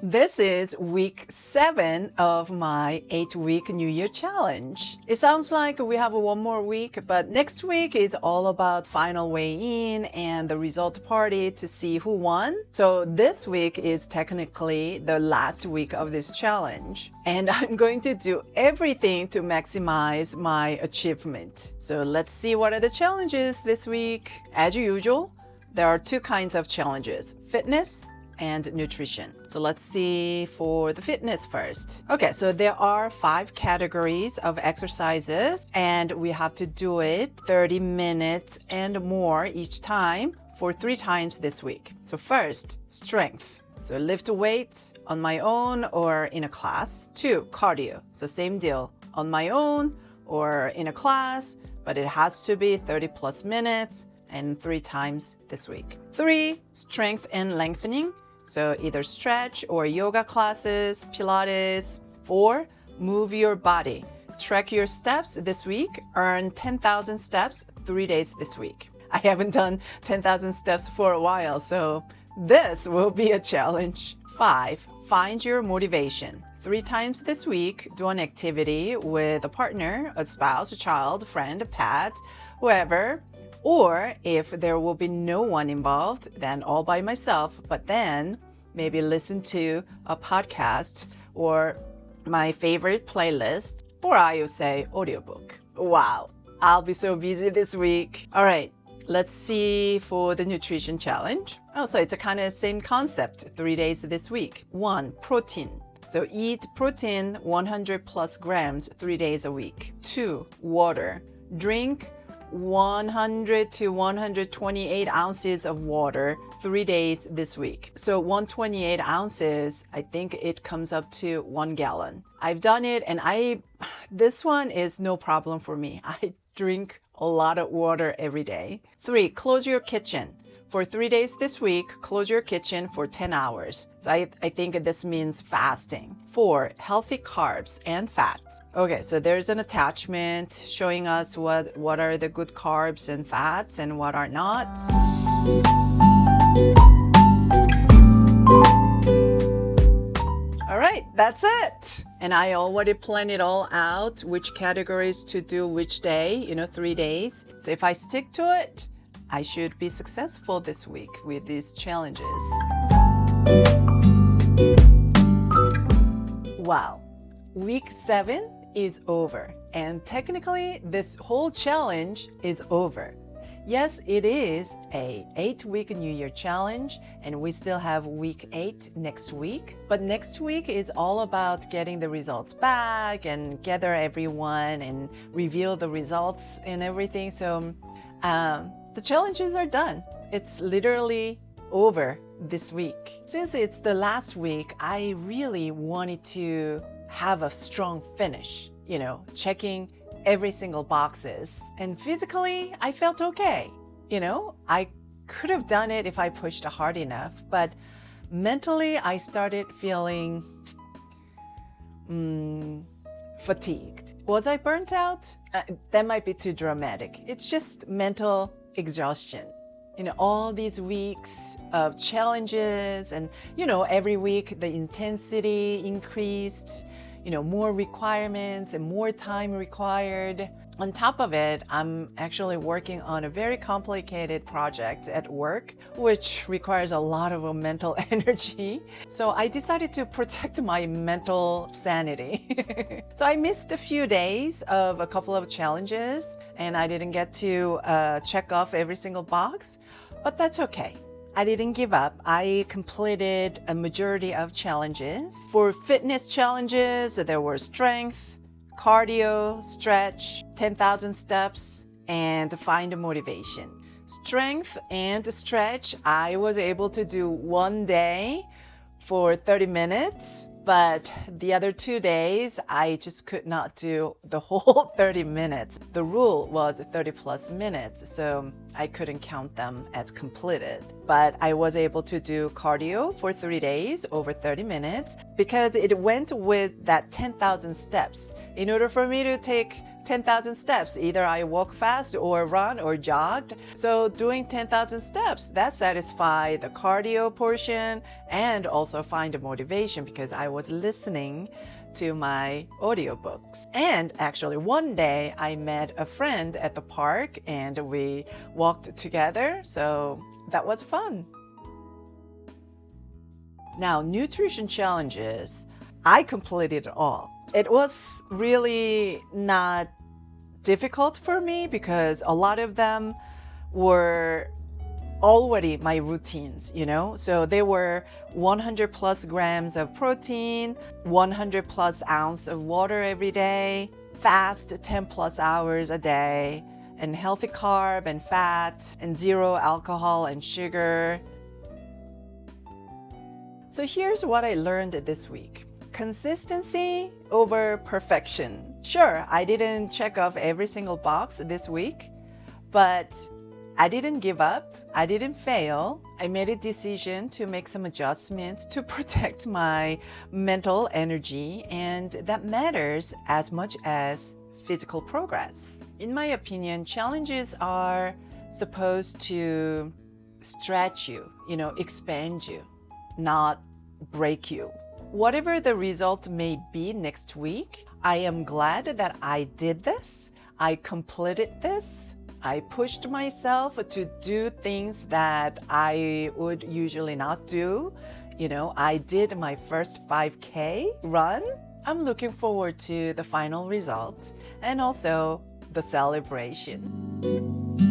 This is week 7 of my 8-week New Year challenge. It sounds like we have one more week, but next week is all about final weigh-in and the result party to see who won. So this week is technically the last week of this challenge. And I'm going to do everything to maximize my achievement. So let's see what are the challenges this week. As usual, there are 2 kinds of challenges: fitness and nutrition. So let's see for the fitness first. Okay, so there are 5 categories of exercises and we have to do it 30 minutes and more each time for 3 times this week. So first, strength. So lift weights on my own or in a class. 2, cardio. So same deal, on my own or in a class, but it has to be 30 plus minutes and 3 times this week. 3, strength and lengthening. So either stretch or yoga classes, Pilates. 4, move your body. Track your steps this week. Earn 10,000 steps 3 days this week. I haven't done 10,000 steps for a while, so this will be a challenge. 5, find your motivation. 3 times this week, do an activity with a partner, a spouse, a child, friend, a pet, whoever. Or if there will be no one involved, then all by myself, but then maybe listen to a podcast or my favorite playlist, or I would say audiobook. Wow, I'll be so busy this week. All right, let's see for the nutrition challenge. Oh, so it's a kind of same concept, 3 days this week. 1, protein. So eat protein 100 plus grams 3 days a week. 2, water. Drink 100 to 128 ounces of water 3 days this week. So 128 ounces, I think it comes up to 1 gallon. I've done it and this one is no problem for me. I drink a lot of water every day. 3, close your kitchen. For 3 days this week, close your kitchen for 10 hours. So I think this means fasting. 4, healthy carbs and fats. Okay, so there's an attachment showing us what are the good carbs and fats and what are not. All right, that's it. And I already planned it all out, which categories to do which day, 3 days. So if I stick to it, I should be successful this week with these challenges. Wow, week 7 is over, and technically this whole challenge is over. Yes, it is a 8-week New Year challenge, and we still have week 8 next week. But next week is all about getting the results back and gather everyone and reveal the results and everything. So the challenges are done. It's literally over this week. Since it's the last week, I really wanted to have a strong finish, checking every single boxes. And physically, I felt okay. I could have done it if I pushed hard enough, but mentally, I started feeling fatigued. Was I burnt out? That might be too dramatic. It's just mental exhaustion. All these weeks of challenges and, every week the intensity increased, more requirements and more time required. On top of it, I'm actually working on a very complicated project at work, which requires a lot of mental energy. So I decided to protect my mental sanity. So I missed a few days of a couple of challenges, and I didn't get to check off every single box, but that's okay. I didn't give up. I completed a majority of challenges. For fitness challenges, there were strength, cardio, stretch, 10,000 steps, and find motivation. Strength and stretch, I was able to do one day for 30 minutes, but the other 2 days, I just could not do the whole 30 minutes. The rule was 30 plus minutes, so I couldn't count them as completed. But I was able to do cardio for 3 days over 30 minutes because it went with that 10,000 steps. In order for me to take 10,000 steps. Either I walk fast or run or jogged. So doing 10,000 steps, that satisfied the cardio portion and also find the motivation because I was listening to my audiobooks. And actually one day I met a friend at the park and we walked together. So that was fun. Now, nutrition challenges, I completed it all. It was really not difficult for me because a lot of them were already my routines, So they were 100 plus grams of protein, 100 plus ounce of water every day, fast 10 plus hours a day, and healthy carb and fat, and 0 alcohol and sugar. So here's what I learned this week. Consistency over perfection. Sure, I didn't check off every single box this week, but I didn't give up. I didn't fail. I made a decision to make some adjustments to protect my mental energy, and that matters as much as physical progress. In my opinion, challenges are supposed to stretch you, expand you, not break you. Whatever the result may be next week, I am glad that I did this. I completed this. I pushed myself to do things that I would usually not do. I did my first 5K run. I'm looking forward to the final result and also the celebration.